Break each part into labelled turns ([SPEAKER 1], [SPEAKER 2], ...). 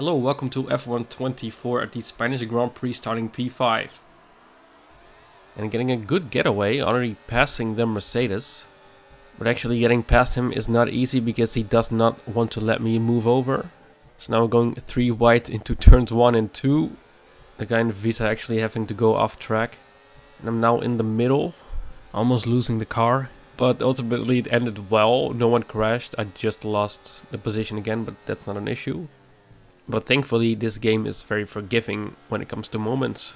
[SPEAKER 1] Hello, welcome to F124 at the Spanish Grand Prix starting P5. And getting a good getaway, already passing the Mercedes. But actually getting past him is not easy because he does not want to let me move over. So now we're going 3 wide into turns 1 and 2. The guy in the Visa actually having to go off track. And I'm now in the middle, almost losing the car. But ultimately it ended well, no one crashed. I just lost the position again, but that's not an issue. But thankfully this game is very forgiving when it comes to moments.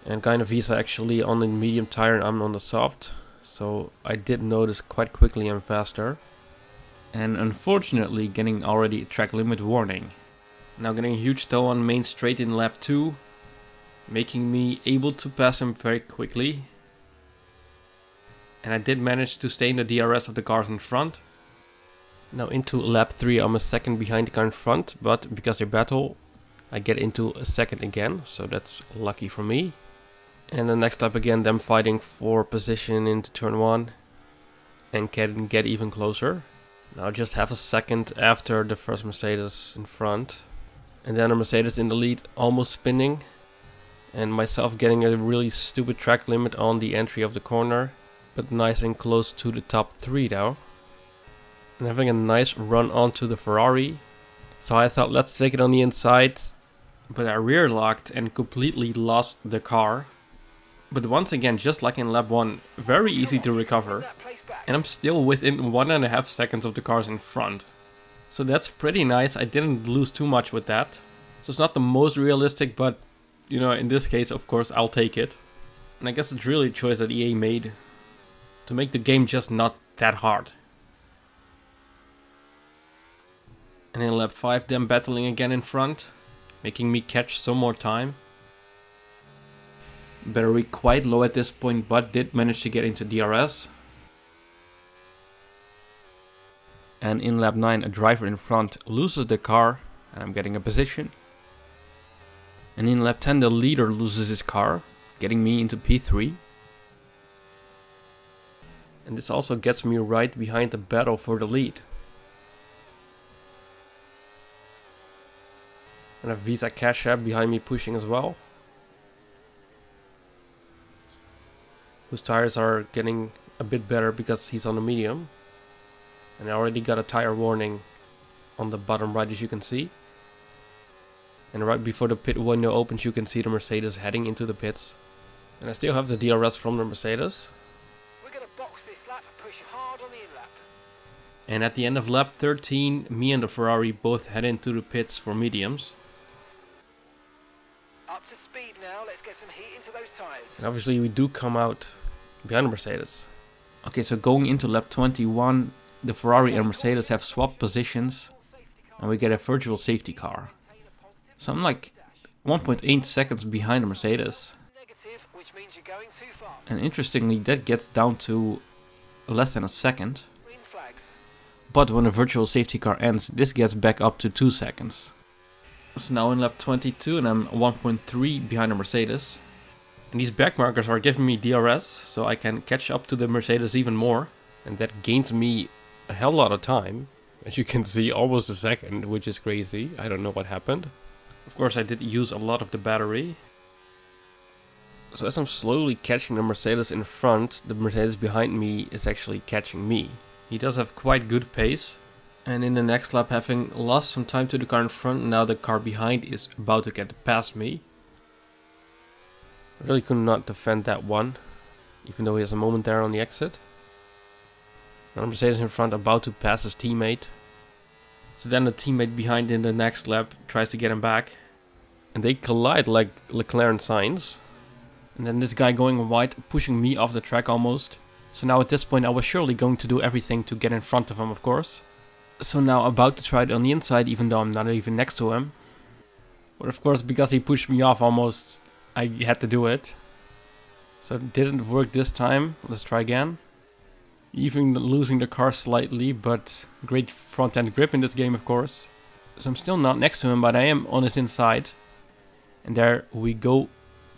[SPEAKER 1] And kind of Visa actually on the medium tire and I'm on the soft. So I did notice quite quickly I'm faster. And unfortunately getting already a track limit warning. Now getting a huge tow on main straight in lap 2. Making me able to pass him very quickly. And I did manage to stay in the DRS of the cars in front. Now into lap 3 I'm a second behind the car in front, but because they battle I get into a second again, so that's lucky for me. And the next lap again them fighting for position into turn 1 and can get even closer. Now just half a second after the first Mercedes in front. And then a Mercedes in the lead almost spinning. And myself getting a really stupid track limit on the entry of the corner, but nice and close to the top 3 now. And having a nice run onto the Ferrari. So I thought let's take it on the inside. But I rear locked and completely lost the car. But once again, just like in lap 1, very easy to recover. And I'm still within 1.5 seconds of the cars in front. So that's pretty nice. I didn't lose too much with that. So it's not the most realistic, but you know, in this case of course I'll take it. And I guess it's really a choice that EA made to make the game just not that hard. And in lap 5 them battling again in front, making me catch some more time. Battery quite low at this point, but did manage to get into DRS. And in lap 9 a driver in front loses the car and I'm getting a position. And in lap 10 the leader loses his car, getting me into P3. And this also gets me right behind the battle for the lead. And a Visa Cash App behind me pushing as well. Whose tires are getting a bit better because he's on the medium. And I already got a tire warning on the bottom right as you can see. And right before the pit window opens you can see the Mercedes heading into the pits. And I still have the DRS from the Mercedes.
[SPEAKER 2] We're going to box this lap and push hard on the in-lap.
[SPEAKER 1] And at the end of lap 13, me and the Ferrari both head into the pits for mediums.
[SPEAKER 2] Up to speed now, let's get some heat into those tyres.
[SPEAKER 1] And obviously we do come out behind the Mercedes. Okay, so going into lap 21, the Ferrari and Mercedes have swapped positions. And we get a virtual safety car. So I'm like 1.8 seconds behind the Mercedes.
[SPEAKER 2] Negative, which means you're going too far.
[SPEAKER 1] And interestingly, that gets down to less than a second.
[SPEAKER 2] Green flags.
[SPEAKER 1] But when the virtual safety car ends, this gets back up to 2 seconds. So now in lap 22 and I'm 1.3 behind the Mercedes. And these back markers are giving me DRS, so I can catch up to the Mercedes even more. And that gains me a hell lot of time. As you can see, almost a second, which is crazy. I don't know what happened. Of course I did use a lot of the battery. So as I'm slowly catching the Mercedes in front, the Mercedes behind me is actually catching me. He does have quite good pace. And in the next lap, having lost some time to the car in front, now the car behind is about to get past me. Really could not defend that one, even though he has a moment there on the exit. Now Mercedes in front about to pass his teammate. So then the teammate behind in the next lap tries to get him back. And they collide like Leclerc and Sainz. And then this guy going wide, pushing me off the track almost. So now at this point I was surely going to do everything to get in front of him, of course. So now about to try it on the inside, even though I'm not even next to him. But of course, because he pushed me off almost, I had to do it. So it didn't work this time. Let's try again. Even losing the car slightly, but great front end grip in this game, of course. So I'm still not next to him, but I am on his inside. And there we go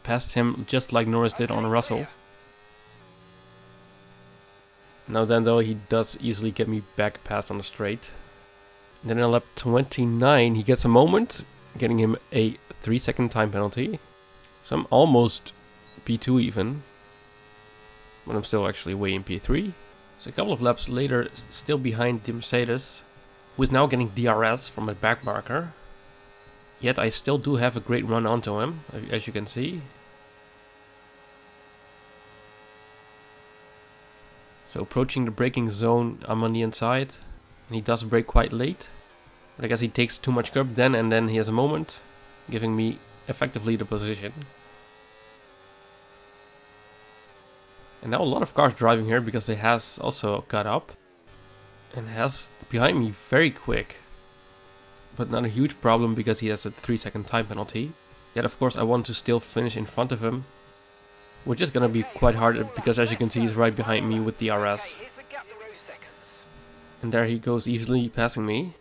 [SPEAKER 1] past him, just like Norris did on Russell. Now then though, he does easily get me back past on the straight. Then in lap 29 he gets a moment, getting him a 3-second time penalty. So I'm almost P2 even, but I'm still actually way in P3. So a couple of laps later, still behind the Mercedes, who is now getting DRS from a back marker. Yet I still do have a great run onto him, as you can see. So approaching the braking zone, I'm on the inside, and he does brake quite late. But I guess he takes too much curb then, and then he has a moment, giving me effectively the position. And now a lot of cars driving here because they has also got up. And has behind me very quick. But not a huge problem because he has a 3-second time penalty. Yet of course I want to still finish in front of him. Which is gonna be quite hard because as you can see he's right behind me with DRS. And there he goes easily passing me.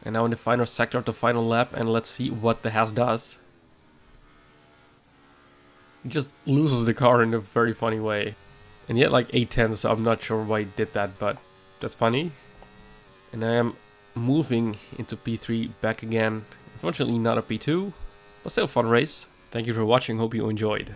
[SPEAKER 1] And now in the final sector of the final lap, and let's see what the Haas does. He just loses the car in a very funny way. And yet like 8/10, so I'm not sure why he did that, but that's funny. And I am moving into P3 back again. Unfortunately not a P2, but still fun race. Thank you for watching, hope you enjoyed.